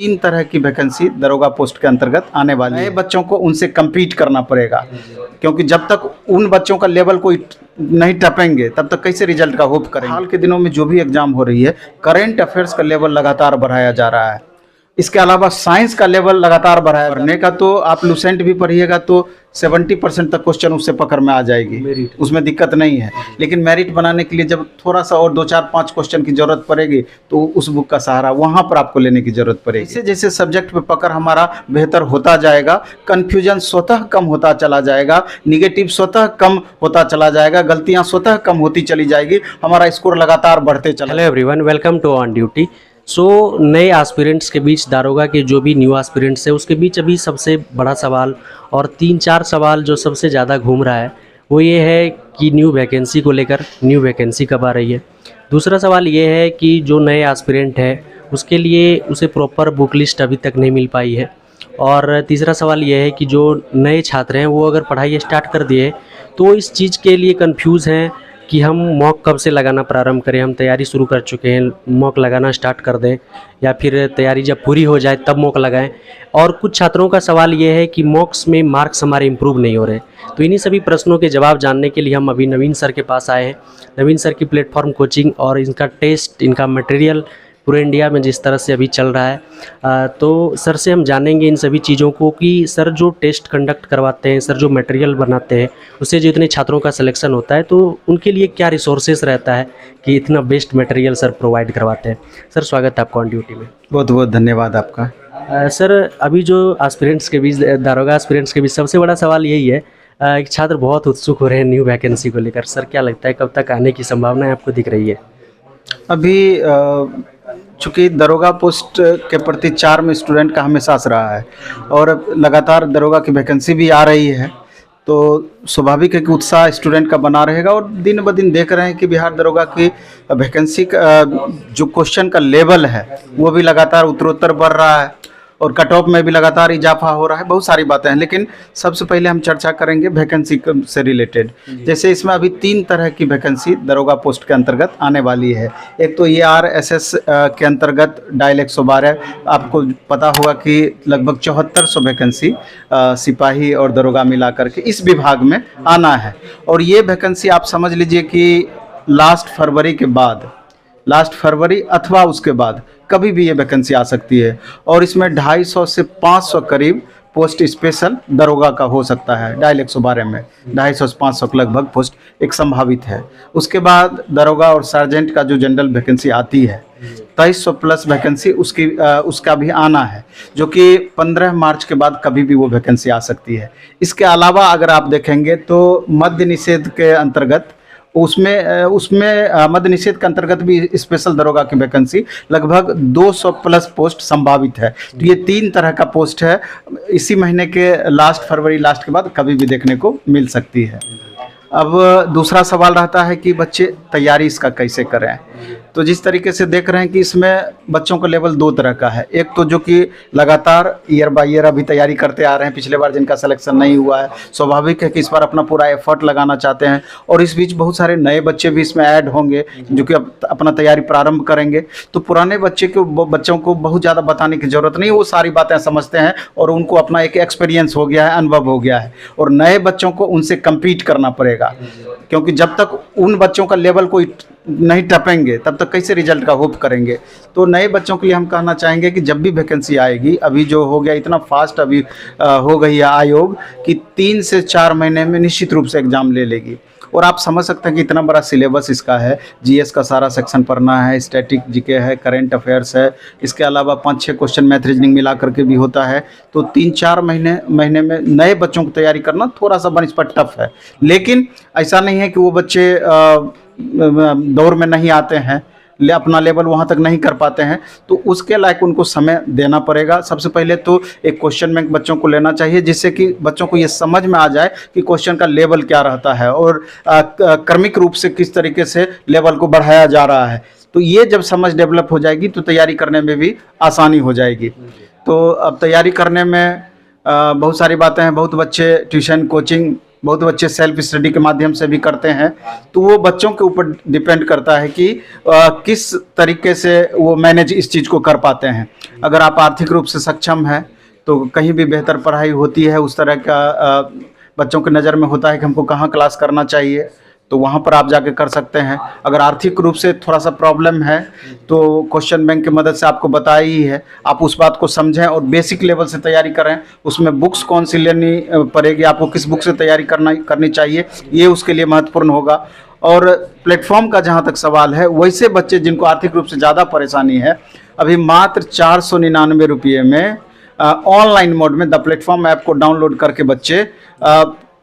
तीन तरह की वैकेंसी दरोगा पोस्ट के अंतर्गत आने वाली है। नए बच्चों को उनसे compete करना पड़ेगा, क्योंकि जब तक उन बच्चों का लेवल कोई नहीं टपेंगे तब तक कैसे रिजल्ट का होप करेंगे। हाल के दिनों में जो भी एग्जाम हो रही है, करंट अफेयर्स का लेवल लगातार बढ़ाया जा रहा है। इसके अलावा साइंस का लेवल लगातार बढ़ाया पढ़ने का, तो आप लुसेंट भी पढ़िएगा तो 70% तक क्वेश्चन उससे पकड़ में आ जाएगी, उसमें दिक्कत नहीं है। लेकिन मेरिट बनाने के लिए जब थोड़ा सा और 2-4-5 क्वेश्चन की जरूरत पड़ेगी तो उस बुक का सहारा वहाँ पर आपको लेने की जरूरत पड़ेगी। जैसे जैसे सब्जेक्ट पे पकड़ हमारा बेहतर होता जाएगा, कन्फ्यूजन स्वतः कम होता चला जाएगा, निगेटिव स्वतः कम होता चला जाएगा, गलतियाँ स्वतः कम होती चली जाएगी, हमारा स्कोर लगातार बढ़ते चला। Hello everyone, welcome to on duty. So नए एस्पिरेंट्स के बीच, दारोगा के जो भी न्यू एस्पिरेंट्स है उसके बीच अभी सबसे बड़ा सवाल और 3-4 सवाल जो सबसे ज़्यादा घूम रहा है वो ये है कि न्यू वैकेंसी को लेकर, न्यू वैकेंसी कब आ रही है। दूसरा सवाल ये है कि जो नए एस्पिरेंट है उसके लिए उसे प्रॉपर बुक लिस्ट अभी तक नहीं मिल पाई है। और तीसरा सवाल ये है कि जो नए छात्र हैं वो अगर पढ़ाई स्टार्ट कर दिए तो इस चीज़ के लिए कंफ्यूज हैं कि हम मॉक कब से लगाना प्रारंभ करें। हम तैयारी शुरू कर चुके हैं, मॉक लगाना स्टार्ट कर दें या फिर तैयारी जब पूरी हो जाए तब मॉक लगाएं। और कुछ छात्रों का सवाल ये है कि मॉक्स में मार्क्स हमारे इम्प्रूव नहीं हो रहे। तो इन्हीं सभी प्रश्नों के जवाब जानने के लिए हम अभी नवीन सर के पास आए हैं। नवीन सर की प्लेटफॉर्म कोचिंग और इनका टेस्ट, इनका मटेरियल पूरे इंडिया में जिस तरह से अभी चल रहा है, तो सर से हम जानेंगे इन सभी चीज़ों को कि सर जो टेस्ट कंडक्ट करवाते हैं, सर जो मटेरियल बनाते हैं, उससे जितने छात्रों का सिलेक्शन होता है तो उनके लिए क्या रिसोर्सेस रहता है कि इतना बेस्ट मटेरियल सर प्रोवाइड करवाते हैं। सर स्वागत है आपका ऑन ड्यूटी में। बहुत बहुत धन्यवाद आपका। सर अभी जो एस्पिरेंट्स के बीच, दारोगा एस्पिरेंट्स के बीच सबसे बड़ा सवाल यही है, एक छात्र बहुत उत्सुक हो रहे हैं न्यू वैकेंसी को लेकर। सर क्या लगता है कब तक आने की संभावनाएं आपको दिख रही है? अभी चूँकि दरोगा पोस्ट के प्रति 4 में स्टूडेंट का हमेशा से रहा है और लगातार दरोगा की वैकेंसी भी आ रही है, तो स्वाभाविक है कि उत्साह स्टूडेंट का बना रहेगा। और दिन ब दिन देख रहे हैं कि बिहार दरोगा की वैकेंसी का जो क्वेश्चन का लेवल है वो भी लगातार उत्तरोत्तर बढ़ रहा है और कट ऑफ में भी लगातार इजाफा हो रहा है। बहुत सारी बातें हैं, लेकिन सबसे पहले हम चर्चा करेंगे वैकेंसी से रिलेटेड। जैसे इसमें अभी 3 तरह की वैकेंसी दरोगा पोस्ट के अंतर्गत आने वाली है। एक तो ARSS के अंतर्गत डायल 112, आपको पता होगा कि लगभग 7400 वैकेंसी सिपाही और दरोगा मिला करके इस विभाग में आना है। और ये वैकेंसी आप समझ लीजिए कि लास्ट फरवरी अथवा उसके बाद कभी भी ये वैकेंसी आ सकती है। और इसमें 250 से 500 करीब पोस्ट स्पेशल दरोगा का हो सकता है। डायल 112 में 250 से 500 के लगभग पोस्ट एक संभावित है। उसके बाद दरोगा और सार्जेंट का जो जनरल वैकेंसी आती है 2300 प्लस वैकेंसी उसका भी आना है, जो कि 15 मार्च के बाद कभी भी वो वैकेंसी आ सकती है। इसके अलावा अगर आप देखेंगे तो मद्य निषेध के अंतर्गत उसमें मद्य निषेध के अंतर्गत भी स्पेशल दरोगा की वैकेंसी लगभग 200 प्लस पोस्ट संभावित है। तो ये 3 तरह का पोस्ट है, इसी महीने के फरवरी लास्ट के बाद कभी भी देखने को मिल सकती है। अब दूसरा सवाल रहता है कि बच्चे तैयारी इसका कैसे करें। तो जिस तरीके से देख रहे हैं कि इसमें बच्चों का लेवल 2 तरह का है। एक तो जो कि लगातार ईयर बाय ईयर अभी तैयारी करते आ रहे हैं, पिछले बार जिनका सिलेक्शन नहीं हुआ है, स्वाभाविक है कि इस बार अपना पूरा एफर्ट लगाना चाहते हैं। और इस बीच बहुत सारे नए बच्चे भी इसमें ऐड होंगे जो कि अब अपना तैयारी प्रारंभ करेंगे। तो पुराने बच्चों को बहुत ज़्यादा बताने की ज़रूरत नहीं, वो सारी बातें समझते हैं और उनको अपना एक एक्सपीरियंस हो गया है, अनुभव हो गया है। और नए बच्चों को उनसे कम्पीट करना पड़ेगा, क्योंकि जब तक उन बच्चों का लेवल कोई नहीं टपेंगे तब तक कैसे रिजल्ट का होप करेंगे। तो नए बच्चों के लिए हम कहना चाहेंगे कि जब भी वैकेंसी आएगी, अभी जो हो गया इतना फास्ट अभी हो गई है आयोग कि 3 से 4 महीने में निश्चित रूप से एग्ज़ाम ले लेगी। और आप समझ सकते हैं कि इतना बड़ा सिलेबस इसका है। जीएस का सारा सेक्शन पढ़ना है, स्टैटिक जीके है, करंट अफेयर्स है, इसके अलावा 5-6 क्वेश्चन मैथ रीजनिंग मिला करके भी होता है। तो 3-4 महीने में नए बच्चों की तैयारी करना थोड़ा सा बनस्पत टफ है। लेकिन ऐसा नहीं है कि वो बच्चे दौर में नहीं आते हैं, अपना लेवल वहाँ तक नहीं कर पाते हैं, तो उसके लायक उनको समय देना पड़ेगा। सबसे पहले तो एक क्वेश्चन बैंक बच्चों को लेना चाहिए, जिससे कि बच्चों को ये समझ में आ जाए कि क्वेश्चन का लेवल क्या रहता है और क्रमिक रूप से किस तरीके से लेवल को बढ़ाया जा रहा है। तो ये जब समझ डेवलप हो जाएगी तो तैयारी करने में भी आसानी हो जाएगी। तो अब तैयारी करने में बहुत सारी बातें हैं। बहुत बच्चे ट्यूशन कोचिंग बहुत बच्चे सेल्फ स्टडी के माध्यम से भी करते हैं। तो वो बच्चों के ऊपर डिपेंड करता है कि किस तरीके से वो मैनेज इस चीज़ को कर पाते हैं। अगर आप आर्थिक रूप से सक्षम हैं तो कहीं भी बेहतर पढ़ाई होती है। उस तरह का बच्चों की नज़र में होता है कि हमको कहाँ क्लास करना चाहिए, तो वहाँ पर आप जाके कर सकते हैं। अगर आर्थिक रूप से थोड़ा सा प्रॉब्लम है तो क्वेश्चन बैंक की मदद से आपको बताया ही है, आप उस बात को समझें और बेसिक लेवल से तैयारी करें। उसमें बुक्स कौन सी लेनी पड़ेगी, आपको किस बुक से तैयारी करनी चाहिए, ये उसके लिए महत्वपूर्ण होगा। और प्लेटफॉर्म का जहाँ तक सवाल है, वैसे बच्चे जिनको आर्थिक रूप से ज़्यादा परेशानी है, अभी मात्र 499 रुपये में ऑनलाइन मोड में द प्लेटफॉर्म ऐप को डाउनलोड करके बच्चे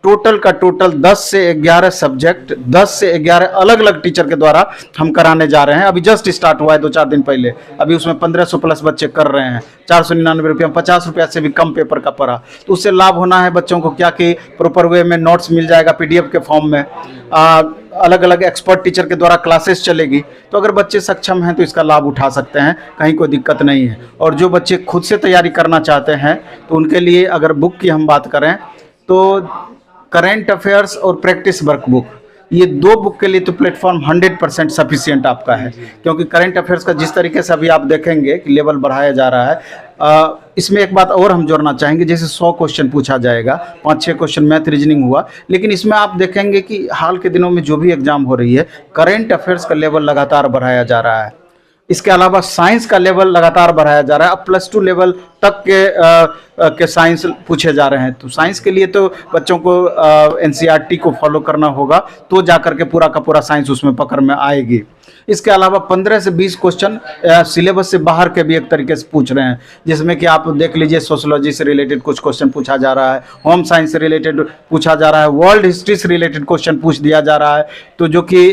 टोटल का टोटल 10 से 11 सब्जेक्ट 10 से 11 अलग अलग टीचर के द्वारा हम कराने जा रहे हैं। अभी जस्ट स्टार्ट हुआ है 2-4 दिन पहले। अभी उसमें 1500 प्लस बच्चे कर रहे हैं। 499 रुपये में 50 रुपया से भी कम पेपर का पड़ा। तो उससे लाभ होना है बच्चों को क्या कि प्रॉपर वे में नोट्स मिल जाएगा PDF के फॉर्म में, अलग अलग एक्सपर्ट टीचर के द्वारा क्लासेस चलेगी। तो अगर बच्चे सक्षम हैं तो इसका लाभ उठा सकते हैं, कहीं कोई दिक्कत नहीं है। और जो बच्चे खुद से तैयारी करना चाहते हैं तो उनके लिए अगर बुक की हम बात करें तो करेंट अफेयर्स और प्रैक्टिस वर्कबुक, ये 2 बुक के लिए तो प्लेटफॉर्म 100% सफिशिएंट आपका है। क्योंकि करेंट अफेयर्स का जिस तरीके से अभी आप देखेंगे कि लेवल बढ़ाया जा रहा है, इसमें एक बात और हम जोड़ना चाहेंगे, जैसे 100 क्वेश्चन पूछा जाएगा, 5-6 क्वेश्चन मैथ रीजनिंग हुआ, लेकिन इसमें आप देखेंगे कि हाल के दिनों में जो भी एग्जाम हो रही है, करेंट अफेयर्स का लेवल लगातार बढ़ाया जा रहा है। इसके अलावा साइंस का लेवल लगातार बढ़ाया जा रहा है। अब +2 लेवल तक के साइंस पूछे जा रहे हैं। तो साइंस के लिए तो बच्चों को NCERT को फॉलो करना होगा, तो जाकर के पूरा का पूरा साइंस उसमें पकड़ में आएगी। इसके अलावा 15 से 20 क्वेश्चन सिलेबस से बाहर के भी एक तरीके से पूछ रहे हैं, जिसमें कि आप देख लीजिए सोशियोलॉजी से रिलेटेड कुछ क्वेश्चन पूछा जा रहा है, होम साइंस से रिलेटेड पूछा जा रहा है, वर्ल्ड हिस्ट्री से रिलेटेड क्वेश्चन पूछ दिया जा रहा है। तो जो कि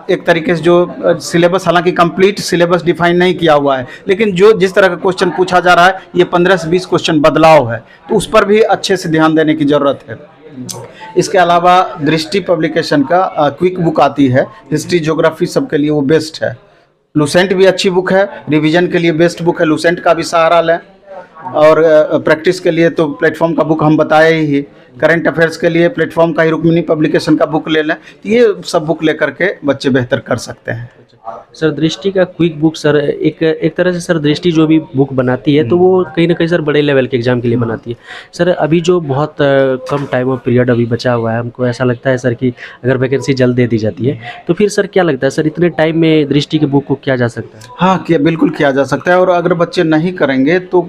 एक तरीके से जो सिलेबस, हालांकि कंप्लीट सिलेबस डिफाइन नहीं किया हुआ है, लेकिन जो जिस तरह का क्वेश्चन पूछा जा रहा है, ये 15 से 20 क्वेश्चन बदलाव है। तो उस पर भी अच्छे से ध्यान देने की ज़रूरत है। इसके अलावा दृष्टि पब्लिकेशन का क्विक बुक आती है, हिस्ट्री ज्योग्राफी सबके लिए वो बेस्ट है। लुसेंट भी अच्छी बुक है, रिवीजन के लिए बेस्ट बुक है, लुसेंट का भी सहारा लें। और प्रैक्टिस के लिए तो प्लेटफॉर्म का बुक हम बताए ही। करंट अफेयर्स के लिए प्लेटफॉर्म का ही रुक्मिणी पब्लिकेशन का बुक ले लें। तो ये सब बुक लेकर के बच्चे बेहतर कर सकते हैं। सर दृष्टि का क्विक बुक सर एक तरह से सर दृष्टि जो भी बुक बनाती है तो वो कहीं ना कहीं सर बड़े लेवल के एग्जाम के लिए बनाती है। सर अभी जो बहुत कम टाइम ऑफ पीरियड अभी बचा हुआ है, हमको ऐसा लगता है सर कि अगर वैकेंसी जल्द दे दी जाती है तो फिर सर क्या लगता है सर इतने टाइम में दृष्टि की बुक को किया जा सकता है? हाँ, किया बिल्कुल किया जा सकता है। और अगर बच्चे नहीं करेंगे तो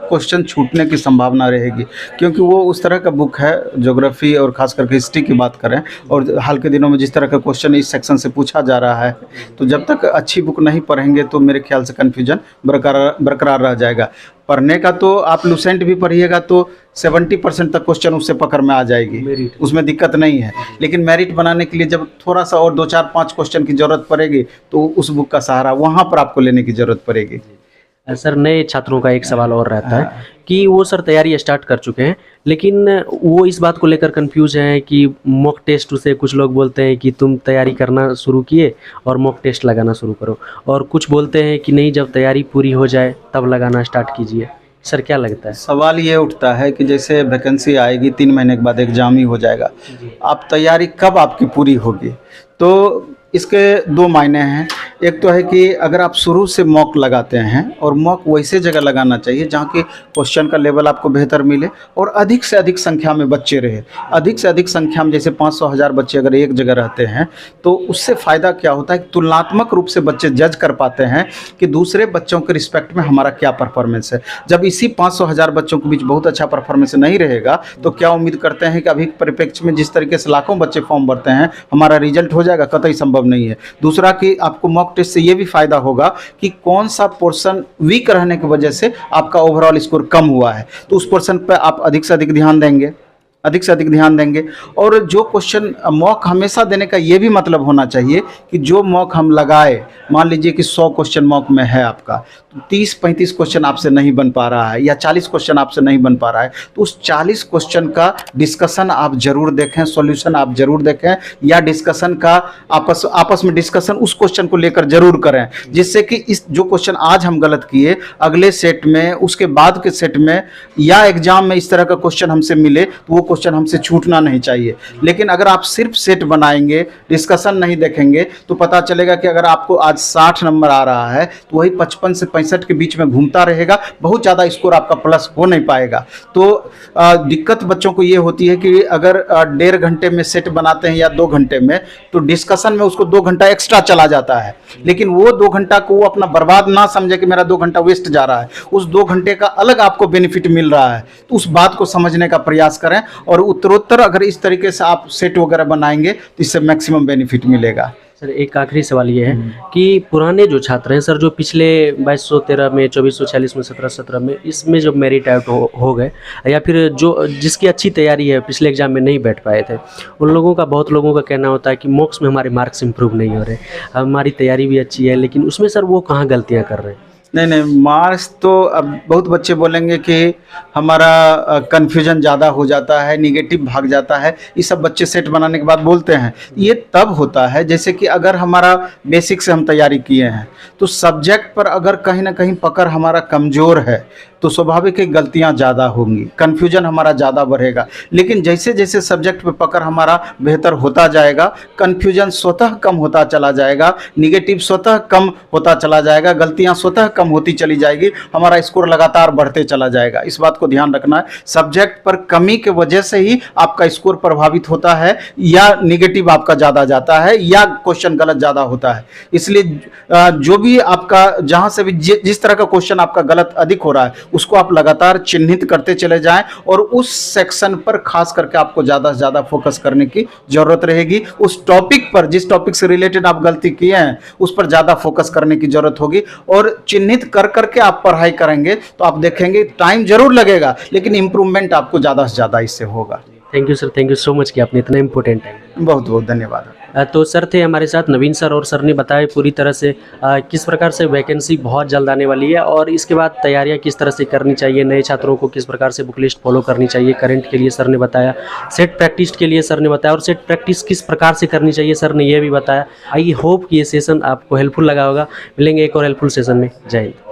क्वेश्चन छूटने की संभावना रहेगी, क्योंकि वो उस तरह का बुक है, ज्योग्राफी और खास करके हिस्ट्री की बात करें, और हाल के दिनों में जिस तरह का क्वेश्चन इस सेक्शन से पूछा जा रहा है, तो जब तक अच्छी बुक नहीं पढ़ेंगे तो मेरे ख्याल से कन्फ्यूजन बरकरार रह जाएगा। पढ़ने का तो आप लुसेंट भी पढ़िएगा तो 70% तक क्वेश्चन उससे पकड़ में आ जाएगी, उसमें दिक्कत नहीं है। लेकिन मेरिट बनाने के लिए जब थोड़ा सा और 2-4-5 क्वेश्चन की ज़रूरत पड़ेगी तो उस बुक का सहारा वहाँ पर आपको लेने की ज़रूरत पड़ेगी। सर नए छात्रों का एक सवाल और रहता है कि वो सर तैयारी स्टार्ट कर चुके हैं, लेकिन वो इस बात को लेकर कंफ्यूज हैं कि मॉक टेस्ट से कुछ लोग बोलते हैं कि तुम तैयारी करना शुरू किए और मॉक टेस्ट लगाना शुरू करो, और कुछ बोलते हैं कि नहीं जब तैयारी पूरी हो जाए तब लगाना स्टार्ट कीजिए। सर क्या लगता है? सवाल ये उठता है कि जैसे वैकेंसी आएगी, 3 महीने के बाद एग्जाम ही हो जाएगा, आप तैयारी कब आपकी पूरी होगी? तो इसके 2 मायने हैं। एक तो है कि अगर आप शुरू से मॉक लगाते हैं, और मॉक वैसे जगह लगाना चाहिए जहाँ के क्वेश्चन का लेवल आपको बेहतर मिले और अधिक से अधिक संख्या में बच्चे रहे। अधिक से अधिक संख्या में जैसे 500-1000 बच्चे अगर एक जगह रहते हैं तो उससे फ़ायदा क्या होता है, तुलनात्मक रूप से बच्चे जज कर पाते हैं कि दूसरे बच्चों के रिस्पेक्ट में हमारा क्या परफॉर्मेंस है। जब इसी 500-1000 बच्चों के बीच बहुत अच्छा परफॉर्मेंस नहीं रहेगा तो क्या उम्मीद करते हैं कि अभी परिप्रेक्ष्य में जिस तरीके से लाखों बच्चे फॉर्म भरते हैं हमारा रिजल्ट हो जाएगा? कतई संभव नहीं है। दूसरा कि आपको मॉक टेस्ट से ये भी फायदा होगा कि कौन सा पोर्शन वीक रहने की वजह से आपका ओवरऑल स्कोर कम हुआ है, तो उस पोर्शन पर आप अधिक से अधिक ध्यान देंगे, अधिक से अधिक ध्यान देंगे। और जो क्वेश्चन मॉक हमेशा देने का ये भी मतलब होना चाहिए कि जो मॉक हम लगाए, मान लीजिए कि 100 क्वेश्चन मॉक में है आपका, तो 30-35 क्वेश्चन आपसे नहीं बन पा रहा है या 40 क्वेश्चन आपसे नहीं बन पा रहा है, तो उस 40 क्वेश्चन का डिस्कशन आप जरूर देखें, सॉल्यूशन आप जरूर देखें, या डिस्कशन का आपस में डिस्कशन उस क्वेश्चन को लेकर जरूर करें, जिससे कि इस जो क्वेश्चन आज हम गलत किए अगले सेट में, उसके बाद के सेट में या एग्जाम में इस तरह का क्वेश्चन हमसे मिले तो वो क्वेश्चन हमसे छूटना नहीं चाहिए। लेकिन अगर आप सिर्फ सेट बनाएंगे, डिस्कशन नहीं देखेंगे, तो पता चलेगा कि अगर आपको आज 60 नंबर आ रहा है तो वही 55 से 65 के बीच में घूमता रहेगा, बहुत ज़्यादा स्कोर आपका प्लस हो नहीं पाएगा। तो दिक्कत बच्चों को ये होती है कि अगर 1.5 घंटे में सेट बनाते हैं या 2 घंटे में, तो डिस्कशन में उसको 2 घंटा एक्स्ट्रा चला जाता है। लेकिन वो 2 घंटा को वो अपना बर्बाद ना समझे कि मेरा 2 घंटा वेस्ट जा रहा है, उस 2 घंटे का अलग आपको बेनिफिट मिल रहा है। तो उस बात को समझने का प्रयास करें, और उत्तरोत्तर अगर इस तरीके से आप सेट वगैरह बनाएंगे तो इससे मैक्सिमम बेनिफिट मिलेगा। सर एक आखिरी सवाल ये है कि पुराने जो छात्र हैं सर, जो पिछले 2213 में, 2446 में, 1717 में, इसमें जो मेरिट आउट हो गए, या फिर जो जिसकी अच्छी तैयारी है पिछले एग्जाम में नहीं बैठ पाए थे, उन लोगों का, बहुत लोगों का कहना होता है कि मॉक्स में हमारे मार्क्स इंप्रूव नहीं हो रहे, हमारी तैयारी भी अच्छी है, लेकिन उसमें सर वो कहाँ गलतियाँ कर रहे हैं? नहीं, मार्क्स तो अब बहुत बच्चे बोलेंगे कि हमारा कन्फ्यूजन ज़्यादा हो जाता है, निगेटिव भाग जाता है, ये सब बच्चे सेट बनाने के बाद बोलते हैं। ये तब होता है जैसे कि अगर हमारा बेसिक से हम तैयारी किए हैं, तो सब्जेक्ट पर अगर कहीं ना कहीं पकड़ हमारा कमज़ोर है तो स्वाभाविक है गलतियां ज़्यादा होंगी, कन्फ्यूजन हमारा ज़्यादा बढ़ेगा। लेकिन जैसे जैसे सब्जेक्ट पे पकड़ हमारा बेहतर होता जाएगा, कन्फ्यूजन स्वतः कम होता चला जाएगा, निगेटिव स्वतः कम होता चला जाएगा, गलतियां स्वतः कम होती चली जाएगी, हमारा स्कोर लगातार बढ़ते चला जाएगा। इस बात को ध्यान रखना है, सब्जेक्ट पर कमी के वजह से ही आपका स्कोर प्रभावित होता है, या निगेटिव आपका ज़्यादा जाता है, या क्वेश्चन गलत ज़्यादा होता है। इसलिए जो भी आपका, जहाँ से भी जिस तरह का क्वेश्चन आपका गलत अधिक हो रहा है, उसको आप लगातार चिन्हित करते चले जाएं, और उस सेक्शन पर खास करके आपको ज़्यादा से ज़्यादा फोकस करने की ज़रूरत रहेगी। उस टॉपिक पर, जिस टॉपिक से रिलेटेड आप गलती किए हैं, उस पर ज़्यादा फोकस करने की ज़रूरत होगी, और चिन्हित कर करके आप पढ़ाई करेंगे तो आप देखेंगे टाइम जरूर लगेगा, लेकिन इंप्रूवमेंट आपको ज़्यादा से ज़्यादा इससे होगा। Thank you sir, thank you so much कि आपने इतना इम्पोर्टेंट टाइम। बहुत बहुत धन्यवाद। तो सर थे हमारे साथ नवीन सर, और सर ने बताया पूरी तरह से किस प्रकार से वैकेंसी बहुत जल्द आने वाली है, और इसके बाद तैयारियां किस तरह से करनी चाहिए, नए छात्रों को किस प्रकार से बुक लिस्ट फॉलो करनी चाहिए, करंट के लिए सर ने बताया, सेट प्रैक्टिस के लिए सर ने बताया, और सेट प्रैक्टिस किस प्रकार से करनी चाहिए सर ने यह भी बताया। आई होप कि ये सेशन आपको हेल्पफुल लगा होगा। मिलेंगे एक और हेल्पफुल सेशन में। जय हिंद।